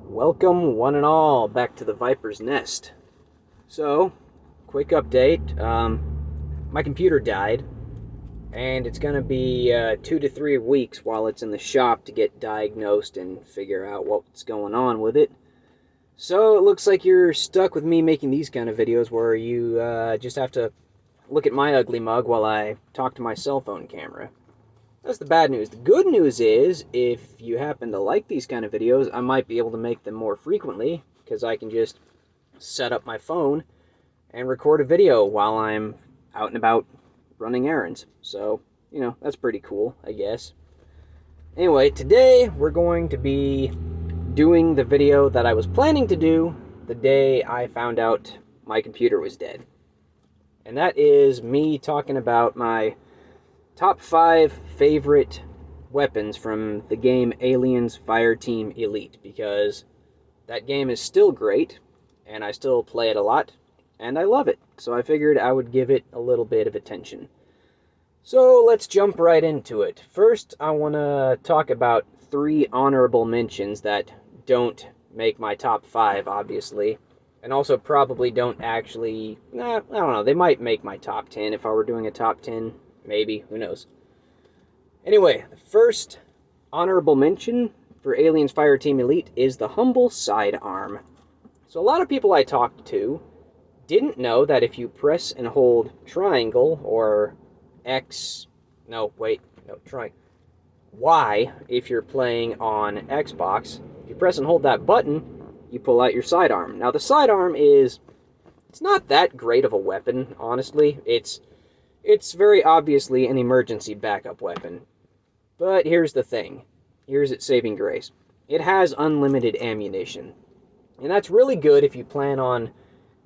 Welcome, one and all, back to the Viper's Nest. So, quick update. My computer died, and it's going to be 2 to 3 weeks while it's in the shop to get diagnosed and figure out what's going on with it. So, it looks like you're stuck with me making these kind of videos where you just have to look at my ugly mug while I talk to my cell phone camera. That's the bad news. The good news is, if you happen to like these kind of videos, I might be able to make them more frequently, because I can just set up my phone and record a video while I'm out and about running errands. So, that's pretty cool, I guess. Anyway, today we're going to be doing the video that I was planning to do the day I found out my computer was dead. And that is me talking about my top 5 favorite weapons from the game Aliens Fireteam Elite, because that game is still great, and I still play it a lot, and I love it, so I figured I would give it a little bit of attention. So let's jump right into it. First, I want to talk about 3 honorable mentions that don't make my top 5, obviously, and also probably don't actually, I don't know, they might make my top 10 if I were doing a top 10. Maybe, who knows. Anyway, the first honorable mention for Aliens Fireteam Elite is the humble sidearm. So a lot of people I talked to didn't know that if you press and hold triangle or Y if you're playing on Xbox, if you press and hold that button, you pull out your sidearm. Now the sidearm it's not that great of a weapon, honestly. It's very obviously an emergency backup weapon. But here's the thing. Here's its saving grace. It has unlimited ammunition. And that's really good if you plan on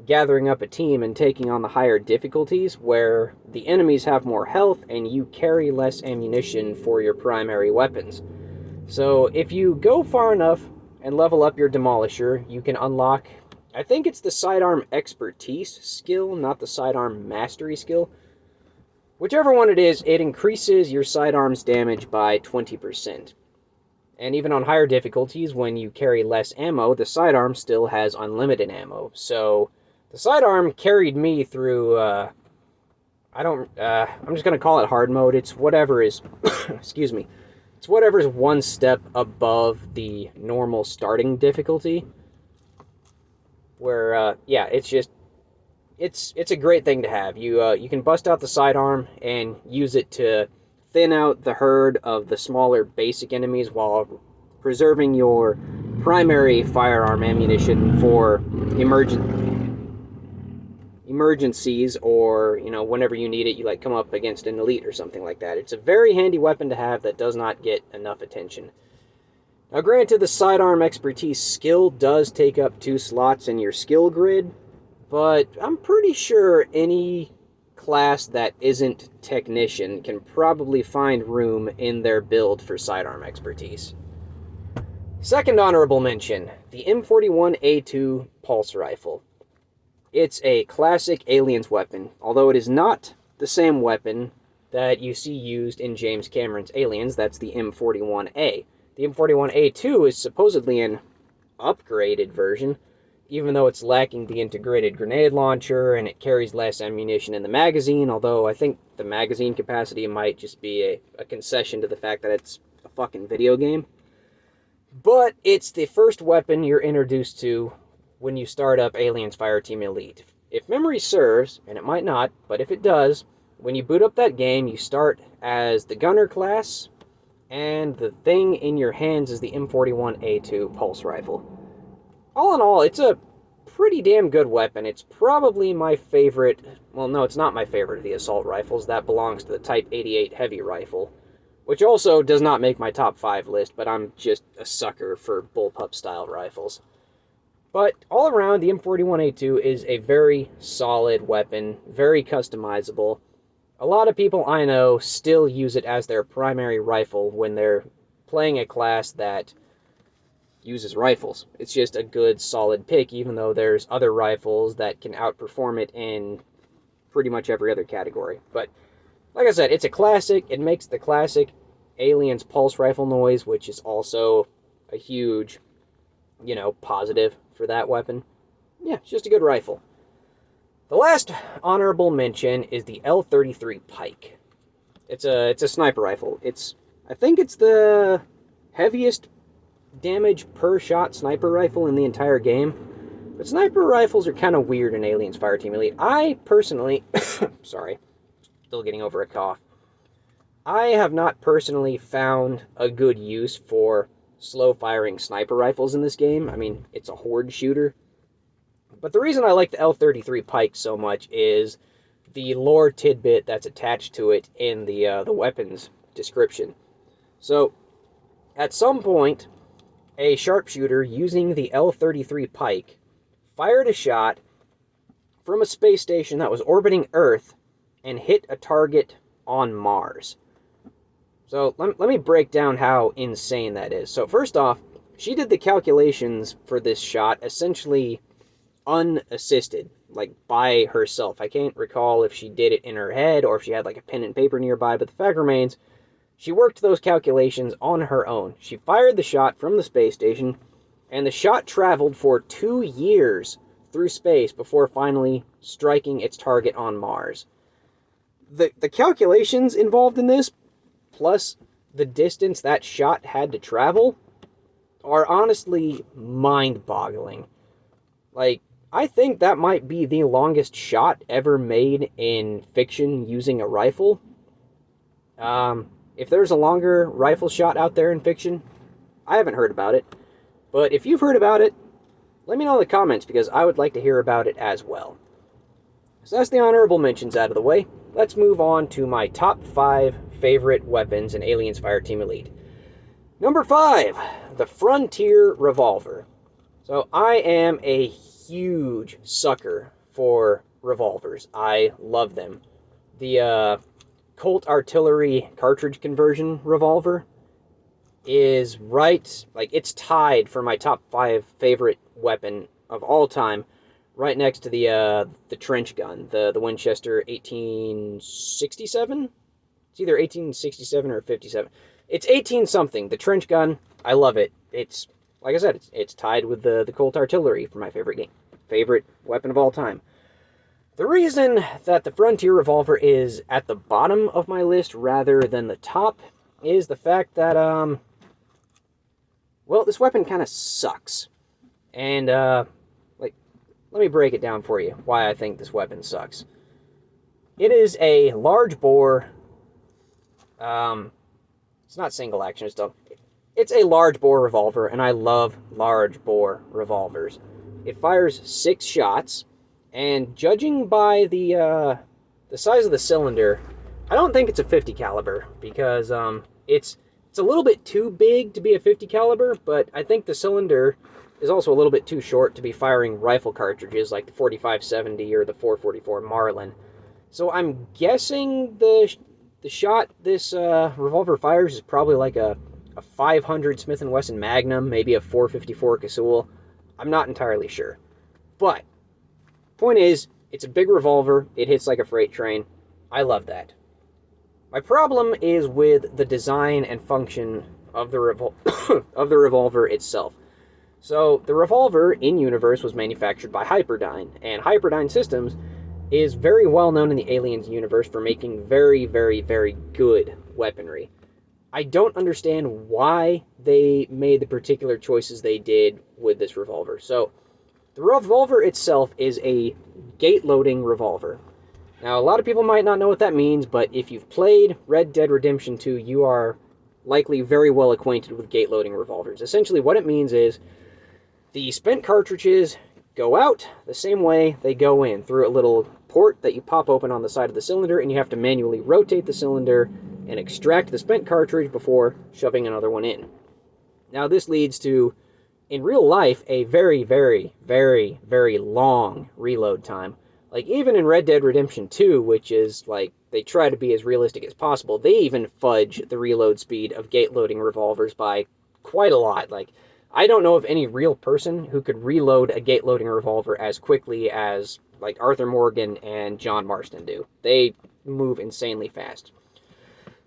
gathering up a team and taking on the higher difficulties where the enemies have more health and you carry less ammunition for your primary weapons. So if you go far enough and level up your Demolisher, you can unlock, I think it's the sidearm expertise skill, not the sidearm mastery skill. Whichever one it is, it increases your sidearm's damage by 20%. And even on higher difficulties, when you carry less ammo, the sidearm still has unlimited ammo. So, the sidearm carried me through, I'm just going to call it hard mode. It's whatever is, excuse me, it's whatever's one step above the normal starting difficulty. Where, it's just, it's a great thing to have. You can bust out the sidearm and use it to thin out the herd of the smaller basic enemies while preserving your primary firearm ammunition for emergencies, or whenever you need it, you come up against an elite or something like that. It's a very handy weapon to have that does not get enough attention. Now granted, the sidearm expertise skill does take up 2 slots in your skill grid, but I'm pretty sure any class that isn't technician can probably find room in their build for sidearm expertise. Second honorable mention, the M41A2 pulse rifle. It's a classic Aliens weapon, although it is not the same weapon that you see used in James Cameron's Aliens. That's the M41A. The M41A2 is supposedly an upgraded version, even though it's lacking the integrated grenade launcher and it carries less ammunition in the magazine, although I think the magazine capacity might just be a concession to the fact that it's a fucking video game. But it's the first weapon you're introduced to when you start up Aliens Fireteam Elite. If memory serves, and it might not, but if it does, when you boot up that game, you start as the gunner class, and the thing in your hands is the M41A2 pulse rifle. All in all, it's a pretty damn good weapon. It's probably my favorite. Well, no, it's not my favorite of the assault rifles. That belongs to the Type 88 heavy rifle, which also does not make my top 5 list, but I'm just a sucker for bullpup style rifles. But all around, the M41A2 is a very solid weapon, very customizable. A lot of people I know still use it as their primary rifle when they're playing a class that uses rifles. It's just a good, solid pick, even though there's other rifles that can outperform it in pretty much every other category. But, like I said, it's a classic. It makes the classic Aliens pulse rifle noise, which is also a huge positive for that weapon. Yeah, it's just a good rifle. The last honorable mention is the L-33 Pike. It's a sniper rifle. I think it's the heaviest damage per shot sniper rifle in the entire game. But sniper rifles are kind of weird in Aliens Fireteam Elite. I personally, sorry, still getting over a cough. I have not personally found a good use for slow-firing sniper rifles in this game. I mean, it's a horde shooter. But the reason I like the L-33 Pike so much is the lore tidbit that's attached to it in the weapons description. So, at some point, a sharpshooter using the L-33 Pike fired a shot from a space station that was orbiting Earth and hit a target on Mars. So let me break down how insane that is. So first off, she did the calculations for this shot essentially unassisted, like by herself. I can't recall if she did it in her head or if she had like a pen and paper nearby, but the fact remains, she worked those calculations on her own. She fired the shot from the space station, and the shot traveled for 2 years through space before finally striking its target on Mars. The calculations involved in this, plus the distance that shot had to travel, are honestly mind-boggling. Like, I think that might be the longest shot ever made in fiction using a rifle. If there's a longer rifle shot out there in fiction, I haven't heard about it. But if you've heard about it, let me know in the comments, because I would like to hear about it as well. So that's the honorable mentions out of the way. Let's move on to my top 5 favorite weapons in Aliens Fireteam Elite. Number 5, the Frontier Revolver. So I am a huge sucker for revolvers. I love them. The Colt Artillery cartridge conversion revolver is it's tied for my top 5 favorite weapon of all time, right next to the trench gun, the Winchester 1867? It's either 1867 or 57. It's 18 something. The trench gun, I love it. It's, like I said, it's tied with the Colt Artillery for my favorite weapon of all time. The reason that the Frontier Revolver is at the bottom of my list rather than the top is the fact that, this weapon kind of sucks. And, let me break it down for you, why I think this weapon sucks. It is a large bore, it's not single action, it's a large bore revolver, and I love large bore revolvers. It fires 6 shots, and judging by the size of the cylinder, I don't think it's a 50 caliber, because it's a little bit too big to be a 50 caliber, but I think the cylinder is also a little bit too short to be firing rifle cartridges like the 4570 or the 444 Marlin. So I'm guessing the shot this revolver fires is probably like a 500 Smith & Wesson Magnum, maybe a 454 Casull. I'm not entirely sure. But, point is, it's a big revolver, it hits like a freight train. I love that. My problem is with the design and function of the revolver itself. So, the revolver in-universe was manufactured by Hyperdyne, and Hyperdyne Systems is very well known in the Aliens universe for making very, very, very good weaponry. I don't understand why they made the particular choices they did with this revolver. So, the revolver itself is a gate-loading revolver. Now, a lot of people might not know what that means, but if you've played Red Dead Redemption 2, you are likely very well acquainted with gate-loading revolvers. Essentially, what it means is the spent cartridges go out the same way they go in, through a little port that you pop open on the side of the cylinder, and you have to manually rotate the cylinder and extract the spent cartridge before shoving another one in. Now, this leads to, in real life, a very, very, very, very long reload time. Like, even in Red Dead Redemption 2, which is, they try to be as realistic as possible, they even fudge the reload speed of gate-loading revolvers by quite a lot. I don't know of any real person who could reload a gate-loading revolver as quickly as, Arthur Morgan and John Marston do. They move insanely fast.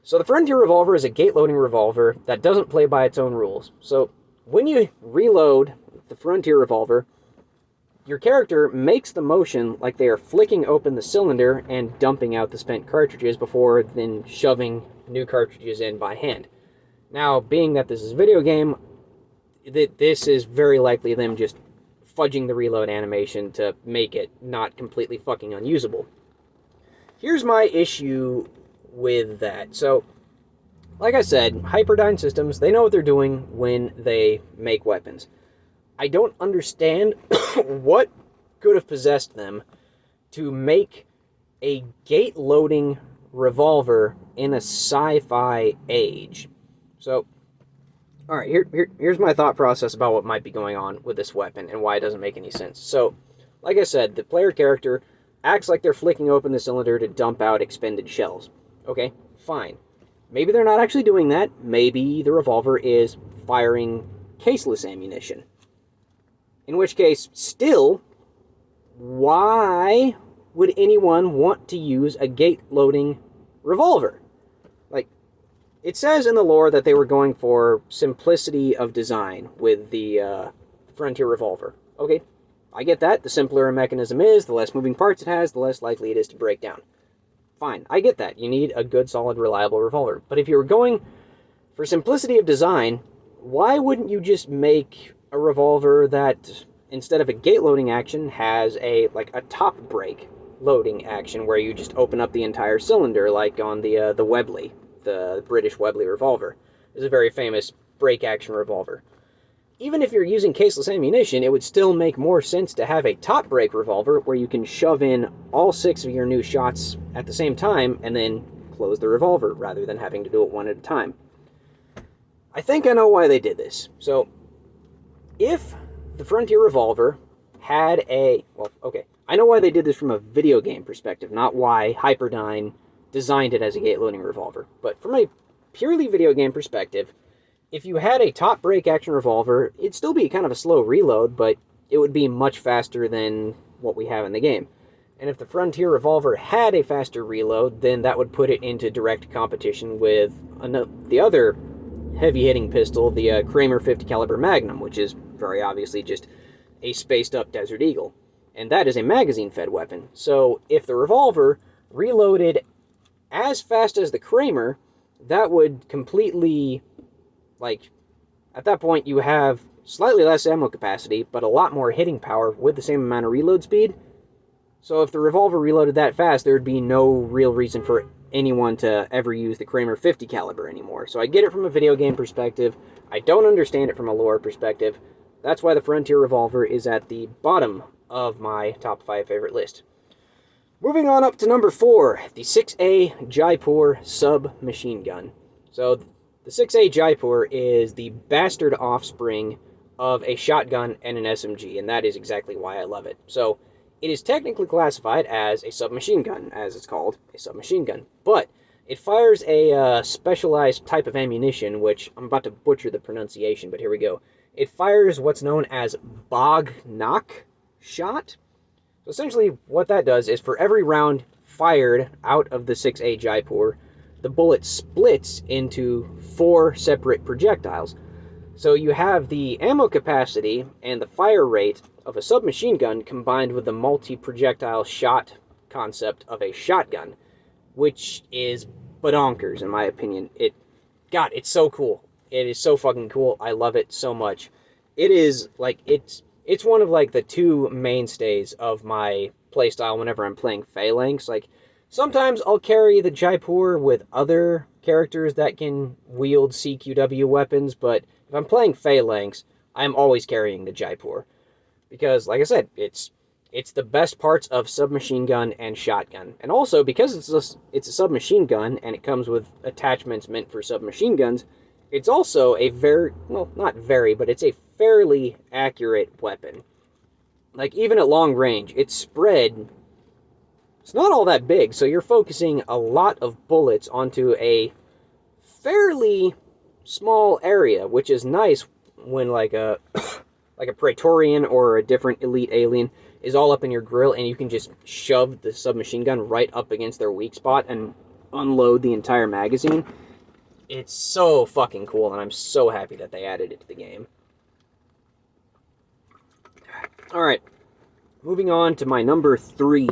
So the Frontier Revolver is a gate-loading revolver that doesn't play by its own rules. So when you reload with the Frontier revolver, your character makes the motion like they are flicking open the cylinder and dumping out the spent cartridges before then shoving new cartridges in by hand. Now, being that this is a video game, this is very likely them just fudging the reload animation to make it not completely fucking unusable. Here's my issue with that. So, like I said, Hyperdyne Systems, they know what they're doing when they make weapons. I don't understand what could have possessed them to make a gate-loading revolver in a sci-fi age. So, alright, here's my thought process about what might be going on with this weapon and why it doesn't make any sense. So, like I said, the player character acts like they're flicking open the cylinder to dump out expended shells. Okay, fine. Maybe they're not actually doing that. Maybe the revolver is firing caseless ammunition. In which case, still, why would anyone want to use a gate-loading revolver? Like, it says in the lore that they were going for simplicity of design with the Frontier revolver. Okay, I get that. The simpler a mechanism is, the less moving parts it has, the less likely it is to break down. Fine, I get that. You need a good, solid, reliable revolver. But if you were going for simplicity of design, why wouldn't you just make a revolver that, instead of a gate loading action, has a top break loading action where you just open up the entire cylinder, like on the Webley, the British Webley revolver. It's a very famous break action revolver. Even if you're using caseless ammunition, it would still make more sense to have a top break revolver where you can shove in all 6 of your new shots at the same time and then close the revolver rather than having to do it one at a time. I think I know why they did this. So, if the Frontier revolver had I know why they did this from a video game perspective, not why Hyperdyne designed it as a gate-loading revolver. But from a purely video game perspective, if you had a top break action revolver, it'd still be kind of a slow reload, but it would be much faster than what we have in the game. And if the Frontier revolver had a faster reload, then that would put it into direct competition with the other heavy-hitting pistol, the Kramer 50 caliber Magnum, which is very obviously just a spaced-up Desert Eagle. And that is a magazine-fed weapon. So if the revolver reloaded as fast as the Kramer, that would completely, at that point you have slightly less ammo capacity, but a lot more hitting power with the same amount of reload speed. So if the revolver reloaded that fast, there would be no real reason for anyone to ever use the Kramer 50 caliber anymore. So I get it from a video game perspective. I don't understand it from a lore perspective. That's why the Frontier revolver is at the bottom of my top 5 favorite list. Moving on up to number 4, the 6A Jaipur submachine gun. So the 6A Jaipur is the bastard offspring of a shotgun and an SMG, and that is exactly why I love it. So it is technically classified as a submachine gun, as it's called, a submachine gun. But it fires a specialized type of ammunition, which I'm about to butcher the pronunciation, but here we go. It fires what's known as bog knock shot. So essentially what that does is for every round fired out of the 6A Jaipur, the bullet splits into 4 separate projectiles. So you have the ammo capacity and the fire rate of a submachine gun combined with the multi-projectile shot concept of a shotgun, which is badonkers in my opinion. It's so cool. It is so fucking cool. I love it so much. It is it's one of the 2 mainstays of my playstyle whenever I'm playing Phalanx. Sometimes I'll carry the Jaipur with other characters that can wield CQW weapons, but if I'm playing Phalanx, I'm always carrying the Jaipur. Because, like I said, it's the best parts of submachine gun and shotgun. And also, because it's a submachine gun, and it comes with attachments meant for submachine guns, it's also a it's a fairly accurate weapon. Even at long range, it's not all that big, so you're focusing a lot of bullets onto a fairly small area, which is nice when a Praetorian or a different elite alien is all up in your grill and you can just shove the submachine gun right up against their weak spot and unload the entire magazine. It's so fucking cool, and I'm so happy that they added it to the game. Alright, moving on to my number 3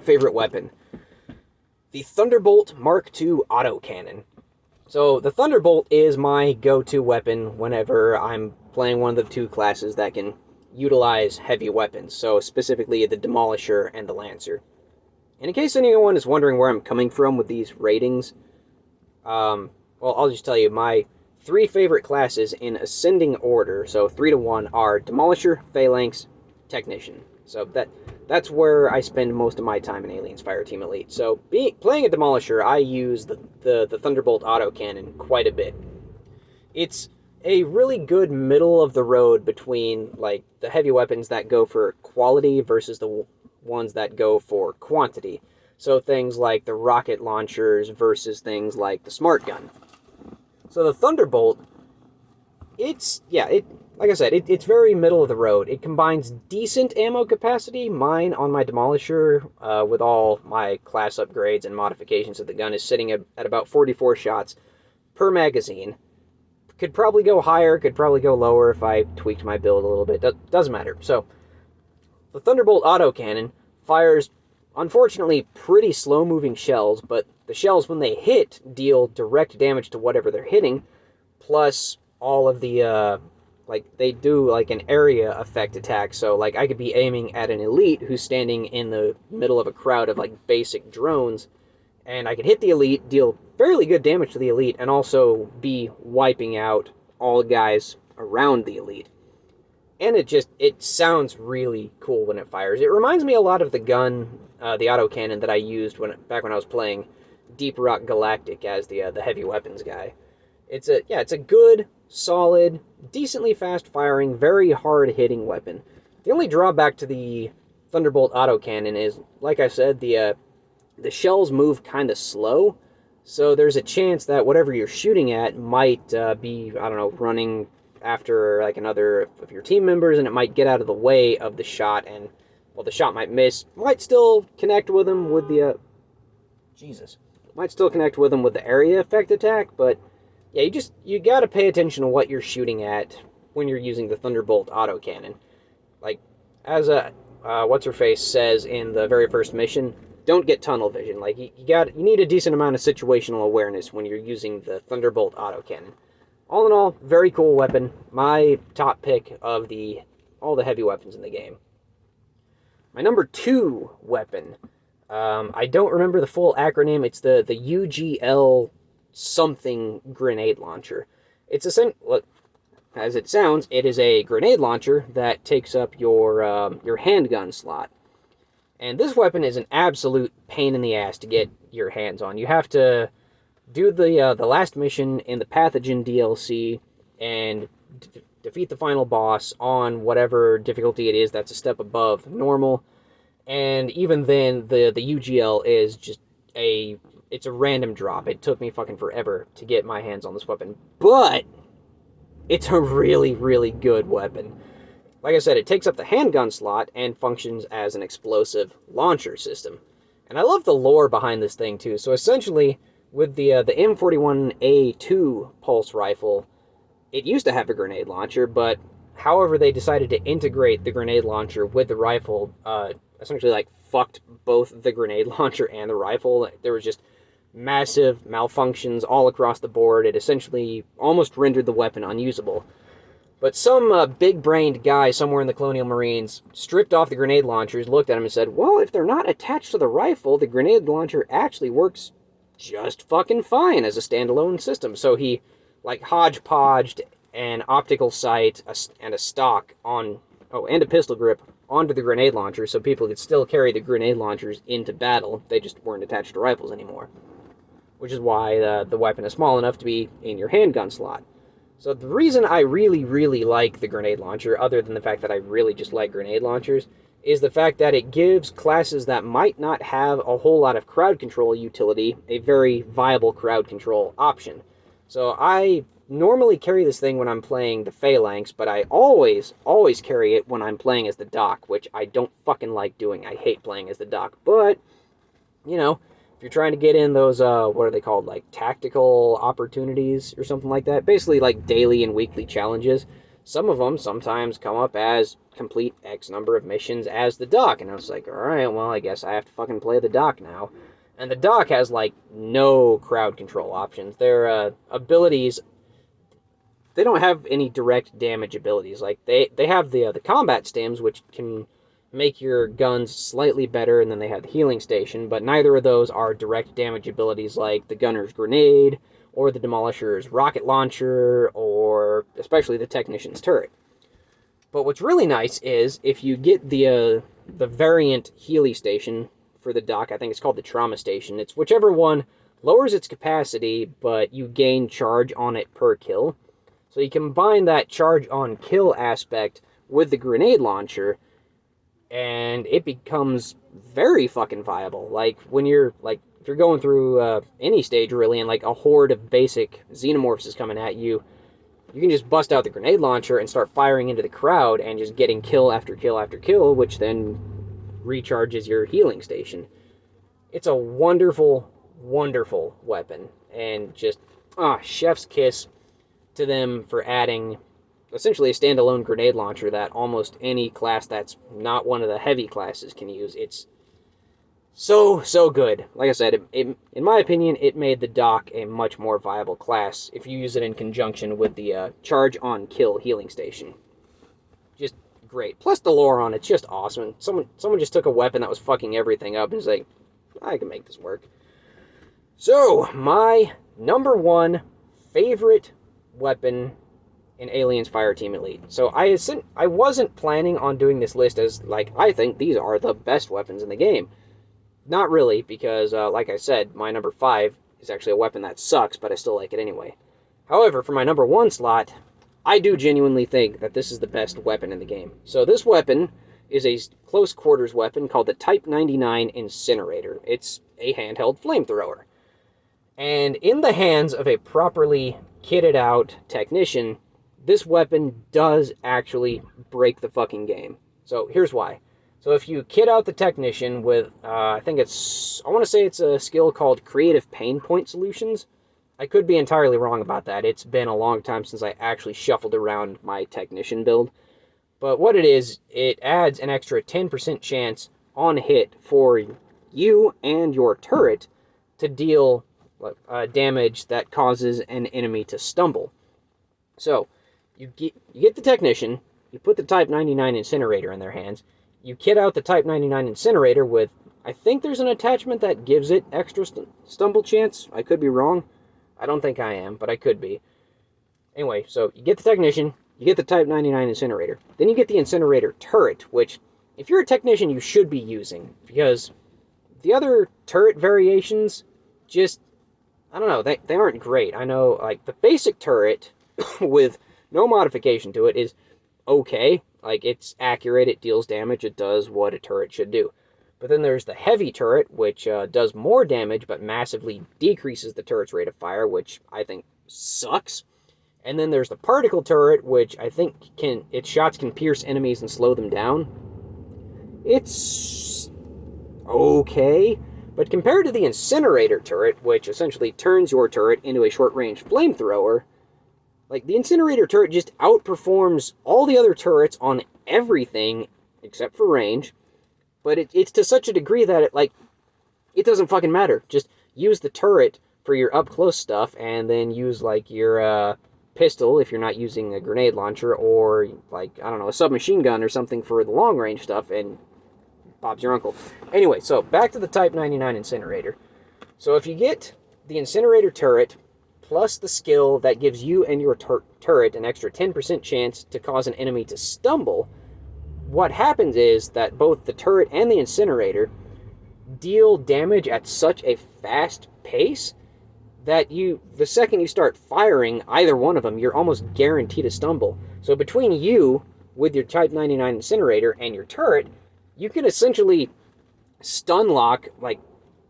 favorite weapon. The Thunderbolt Mark II autocannon. So the Thunderbolt is my go-to weapon whenever I'm playing one of the two classes that can utilize heavy weapons, so specifically the Demolisher and the Lancer. And in case anyone is wondering where I'm coming from with these ratings, well, I'll just tell you, my 3 favorite classes in ascending order, so 3 to 1, are Demolisher, Phalanx, Technician. So that's where I spend most of my time in Aliens Fireteam Elite. So playing a Demolisher, I use the Thunderbolt autocannon quite a bit. It's a really good middle of the road between like the heavy weapons that go for quality versus the ones that go for quantity. So things like the rocket launchers versus things like the smart gun. So the Thunderbolt, like I said, it's very middle of the road. It combines decent ammo capacity. Mine on my Demolisher, with all my class upgrades and modifications of the gun, is sitting at about 44 shots per magazine. Could probably go higher, could probably go lower if I tweaked my build a little bit. Doesn't matter. So, the Thunderbolt autocannon fires, unfortunately, pretty slow-moving shells, but the shells, when they hit, deal direct damage to whatever they're hitting, plus all of the, they do, like, an area effect attack. So, like, I could be aiming at an elite who's standing in the middle of a crowd of, like, basic drones, and I could hit the elite, deal fairly good damage to the elite, and also be wiping out all guys around the elite. And it sounds really cool when it fires. It reminds me a lot of the gun, the autocannon that I used back when I was playing Deep Rock Galactic as the heavy weapons guy. It's a good, solid, decently fast-firing, very hard-hitting weapon. The only drawback to the Thunderbolt autocannon is, like I said, the shells move kind of slow, so there's a chance that whatever you're shooting at might be, I don't know, running after like another of your team members, and it might get out of the way of the shot, and, well, the shot might miss, might still connect with them with the, might still connect with them with the area effect attack, but, yeah, you gotta pay attention to what you're shooting at when you're using the Thunderbolt autocannon. Like, as What's-Her-Face says in the very first mission, don't get tunnel vision. Like, you need a decent amount of situational awareness when you're using the Thunderbolt autocannon. All in all, very cool weapon. My top pick of all the heavy weapons in the game. My number 2 weapon, I don't remember the full acronym. It's the UGL something grenade launcher. It's as it sounds, it is a grenade launcher that takes up your handgun slot. And this weapon is an absolute pain in the ass to get your hands on. You have to do the last mission in the Pathogen DLC and defeat the final boss on whatever difficulty it is that's a step above normal. And even then, the UGL is just it's a random drop. It took me fucking forever to get my hands on this weapon. But it's a really, really good weapon. Like I said, it takes up the handgun slot and functions as an explosive launcher system. And I love the lore behind this thing, too. So essentially, with the M41A2 pulse rifle, it used to have a grenade launcher, but however they decided to integrate the grenade launcher with the rifle, essentially, like, fucked both the grenade launcher and the rifle. There was just massive malfunctions all across the board. It essentially almost rendered the weapon unusable. But some big-brained guy somewhere in the Colonial Marines stripped off the grenade launchers, looked at them and said, well, if they're not attached to the rifle, the grenade launcher actually works just fucking fine as a standalone system. So he, like, hodgepodged an optical sight and a stock and a pistol grip onto the grenade launcher so people could still carry the grenade launchers into battle. They just weren't attached to rifles anymore. Which is why the weapon is small enough to be in your handgun slot. So the reason I really, really like the grenade launcher, other than the fact that I really just like grenade launchers, is the fact that it gives classes that might not have a whole lot of crowd control utility a very viable crowd control option. So I normally carry this thing when I'm playing the Phalanx, but I always carry it when I'm playing as the Doc, which I don't fucking like doing. I hate playing as the Doc, but, you know, if you're trying to get in those, what are they called, like, tactical opportunities or something like that? Basically, like, daily and weekly challenges. some of them sometimes come up as complete X number of missions as the dock. And I was like, alright, well, I guess I have to fucking play the dock now. And the dock has, like, no crowd control options. Their abilities, they don't have any direct damage abilities. Like, they have the combat stims, which can make your guns slightly better, and then they have the healing station, but neither of those are direct damage abilities like the gunner's grenade, or the demolisher's rocket launcher, or especially the technician's turret. But what's really nice is, if you get the variant Healy station for the dock, I think it's called the Trauma Station, it's whichever one lowers its capacity, but you gain charge on it per kill. So you combine that charge on kill aspect with the grenade launcher, and it becomes very fucking viable. Like, when you're, like, if you're going through any stage, really, and, like, a horde of basic xenomorphs is coming at you, you can just bust out the grenade launcher and start firing into the crowd and just getting kill after kill after kill, which then recharges your healing station. It's a wonderful, wonderful weapon, and just, chef's kiss to them for adding essentially a standalone grenade launcher that almost any class that's not one of the heavy classes can use. It's so good. Like I said, in my opinion, it made the dock a much more viable class if you use it in conjunction with the charge on kill healing station. Just great. Plus the lore on it's just awesome. Someone just took a weapon that was fucking everything up and was like, I can make this work. So, my number one favorite weapon in Aliens Fireteam Elite. So I wasn't planning on doing this list as, like, I think these are the best weapons in the game. Not really, because, like I said, my number 5 is actually a weapon that sucks, but I still like it anyway. However, for my number 1 slot, I do genuinely think that this is the best weapon in the game. So this weapon is a close quarters weapon called the Type 99 Incinerator. It's a handheld flamethrower. And in the hands of a properly kitted out technician, this weapon does actually break the fucking game. So here's why. So if you kit out the technician with, I want to say it's a skill called Creative Pain Point Solutions. I could be entirely wrong about that. It's been a long time since I actually shuffled around my technician build. But what it is, it adds an extra 10% chance on hit for you and your turret to deal damage that causes an enemy to stumble. So, you get the technician, you put the Type 99 Incinerator in their hands, you kit out the Type 99 Incinerator with, I think there's an attachment that gives it extra stumble chance. I could be wrong. I don't think I am, but I could be. Anyway, so you get the technician, you get the Type 99 Incinerator. Then you get the Incinerator Turret, which, if you're a technician, you should be using. Because the other turret variations just, I don't know, they aren't great. I know, like, the basic turret with no modification to it is okay. Like, it's accurate, it deals damage, it does what a turret should do. But then there's the heavy turret, which does more damage, but massively decreases the turret's rate of fire, which I think sucks. And then there's the particle turret, which I think its shots can pierce enemies and slow them down. It's okay. But compared to the Incinerator turret, which essentially turns your turret into a short-range flamethrower, like, the Incinerator turret just outperforms all the other turrets on everything except for range. But it's to such a degree that it doesn't fucking matter. Just use the turret for your up-close stuff, and then use, like, your pistol if you're not using a grenade launcher, or, like, I don't know, a submachine gun or something for the long-range stuff, and Bob's your uncle. Anyway, so back to the Type 99 Incinerator. So if you get the Incinerator turret plus the skill that gives you and your turret an extra 10% chance to cause an enemy to stumble, what happens is that both the turret and the Incinerator deal damage at such a fast pace that the second you start firing either one of them, you're almost guaranteed to stumble. So between you, with your Type 99 Incinerator, and your turret, you can essentially stun lock, like,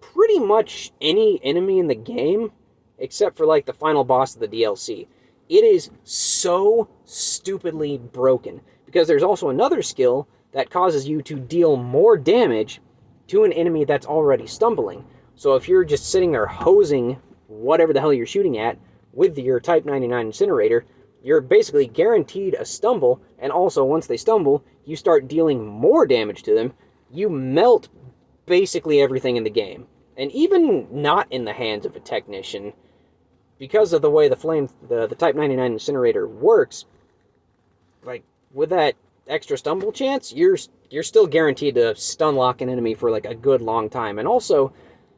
pretty much any enemy in the game, except for, like, the final boss of the DLC. It is so stupidly broken, because there's also another skill that causes you to deal more damage to an enemy that's already stumbling. So if you're just sitting there hosing whatever the hell you're shooting at with your Type 99 Incinerator, you're basically guaranteed a stumble, and also once they stumble, you start dealing more damage to them. You melt basically everything in the game. And even not in the hands of a technician, because of the way the Type 99 incinerator works, like with that extra stumble chance, you're still guaranteed to stun lock an enemy for like a good long time. And also,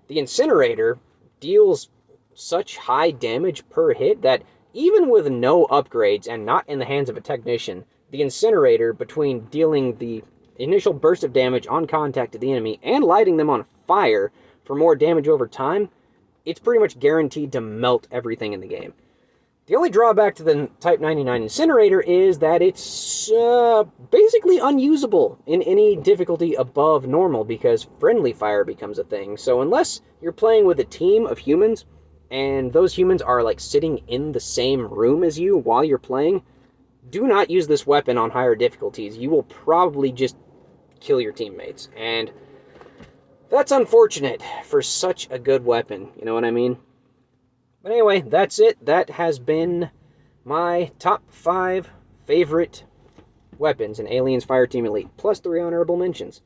the incinerator deals such high damage per hit that even with no upgrades and not in the hands of a technician, the incinerator, between dealing the initial burst of damage on contact to the enemy and lighting them on fire for more damage over time, it's pretty much guaranteed to melt everything in the game. The only drawback to the Type 99 incinerator is that it's basically unusable in any difficulty above normal because friendly fire becomes a thing. So unless you're playing with a team of humans and those humans are like sitting in the same room as you while you're playing, do not use this weapon on higher difficulties. You will probably just kill your teammates. And that's unfortunate for such a good weapon, you know what I mean? But anyway, that's it. That has been my top 5 favorite weapons in Aliens Fireteam Elite, plus 3 honorable mentions.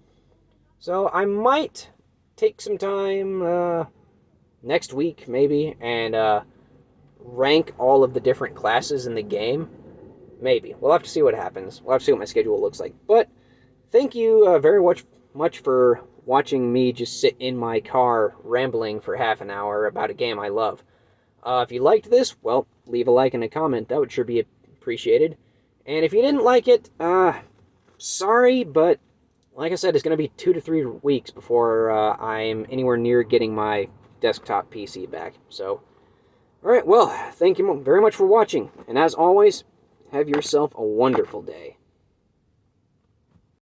So I might take some time next week, maybe, and rank all of the different classes in the game. Maybe. We'll have to see what happens. We'll have to see what my schedule looks like. But thank you very much for watching me just sit in my car rambling for half an hour about a game I love. If you liked this, well, leave a like and a comment. That would sure be appreciated. And if you didn't like it, sorry, but like I said, it's going to be 2 to 3 weeks before I'm anywhere near getting my desktop PC back. So, alright, well, thank you very much for watching. And as always, have yourself a wonderful day.